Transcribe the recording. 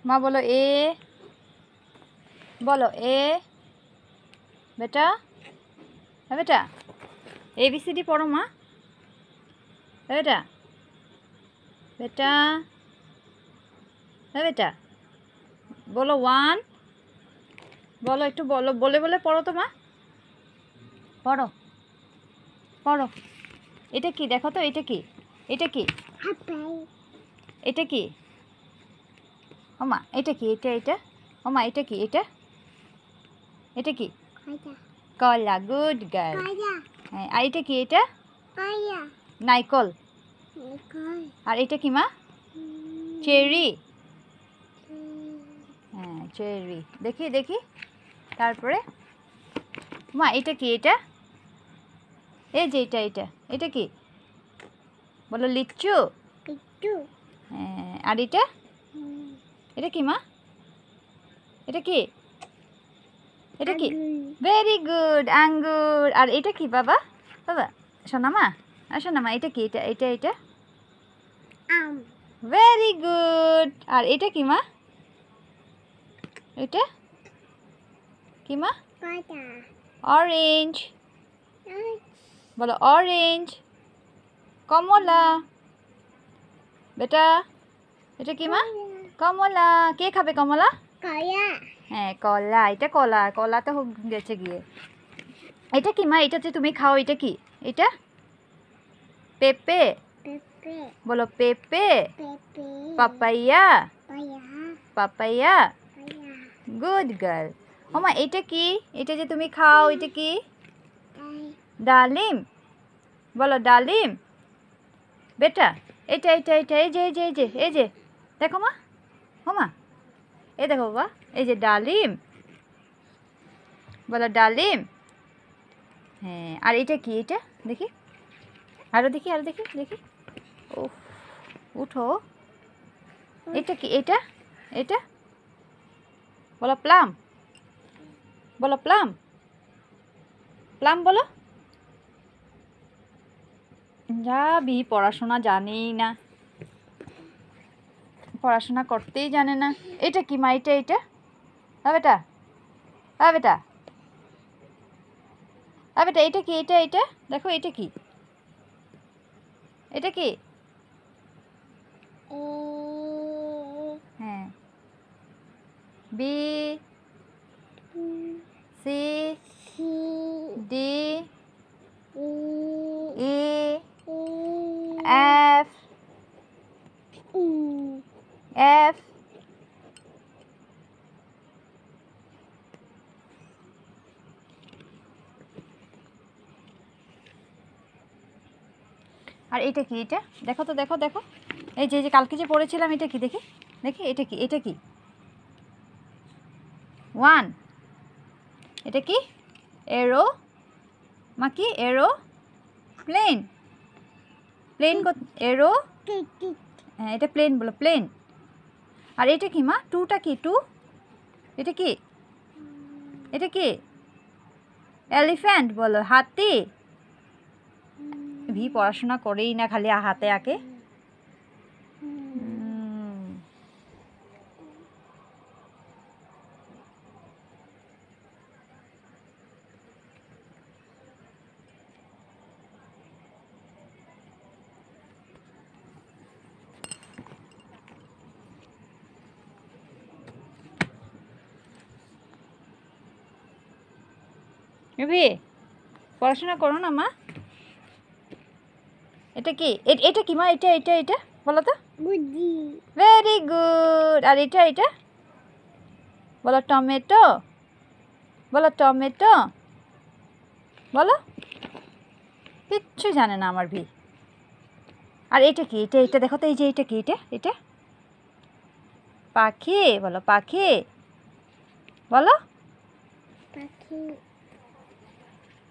মা বলো এ, বলো এ বেটা, হ্যাঁ বেটা ABCD পড়ো মা, হ্যাঁ বেটা, বেটা, হ্যাঁ বেটা বলো 1, বলো একটু বলো, বলে বলে পড়ো তো মা, পড়ো পড়ো। এটা কি দেখো তো, এটা কি, এটা কি, এটা কি, ও মা এটা কি, এটা এটা, ও মা এটা কি, এটা, এটা কি, কলা, গুড গার্ল। হ্যাঁ আর এটা কি, এটা নাইকল। আর এটা কি মা, চেরি। হ্যাঁ চেরি, দেখি দেখি। তারপরে মা এটা কি, এটা, এই যে এটা, এটা এটা কি বলো, লিচু। হ্যাঁ আর এটা, এটা কি মা, এটা কি, এটা কি, ভেরি গুড, আঙ্গুর। আর এটা কি বাবা, বাবা শোনা মা, আর শোনা মা এটা কি, এটা এটা এটা, ভেরি গুড। আর এটা কি মা, এটা কি মা, অরেঞ্জ, বলো অরেঞ্জ। কমলা বেটা, এটা কি মা, কমলা। কে খাবে কমলা, হ্যাঁ কলা, এটা কলা, কলা তো গেছে গিয়ে। এটা কি মা, এটা যে তুমি খাও, এটা কি, এটা পেঁপে, বলো পেঁপে। Papaya, papaya, good girl. ও মা এটা কি, এটা যে তুমি খাও, এটা কি, ডালিম, বলো ডালিম বেটা। এটা এটা এটা, এই যে এই যে এই যে এই যে দেখো মা, ও মা এই দেখো বাবা, এই যে ডালিম, বলো ডালিম। হ্যাঁ আর এটা কি, এটা দেখি, আরো দেখি, আরো দেখি দেখি, ও উঠো। এটা কি, এটা এটা, বলো প্লাম, বলো প্লাম, প্লাম বলো। যাবি, পড়াশোনা জানেই না, পড়াশোনা করতেই জানে না। এটা কি মা, এটা এটা, হ্যাঁ বেটা, হ্যাঁ বেটা, হ্যাঁ বেটা এটা কি, এটা এটা দেখো, এটা কি, এটা কি, হ্যাঁ B C D E F F আর এটা কি, এটা দেখো তো, দেখো দেখো, এই যে যে কালকে যে পড়েছিলাম, এটা কি দেখি দেখি, এটা কি, এটা কি 1, এটা কি এরো, মা কি এরো, প্লেন, প্লেন এরো, হ্যাঁ এটা প্লেন, বলো প্লেন। আর এটা কি মা, 2টা কি, 2, এটা কি, এটা কি এলিফ্যান্ট, বলো হাতি। ভি পড়াশোনা করেই না, খালি হাতে আঁকে। ভি পড়াশোনা করো না মা। এটা কি, এটা কি মা, এটা এটা এটা বলো তো, ভেরি গুড। আর এটা এটা বলো টমেটো, বলো টমেটো, বলো। কিচ্ছু জানে না আমার ভি। আর এটা কি, এটা এটা দেখো তো, এই যে এটা কি, এটা এটা পাখি, বলো পাখি, বলো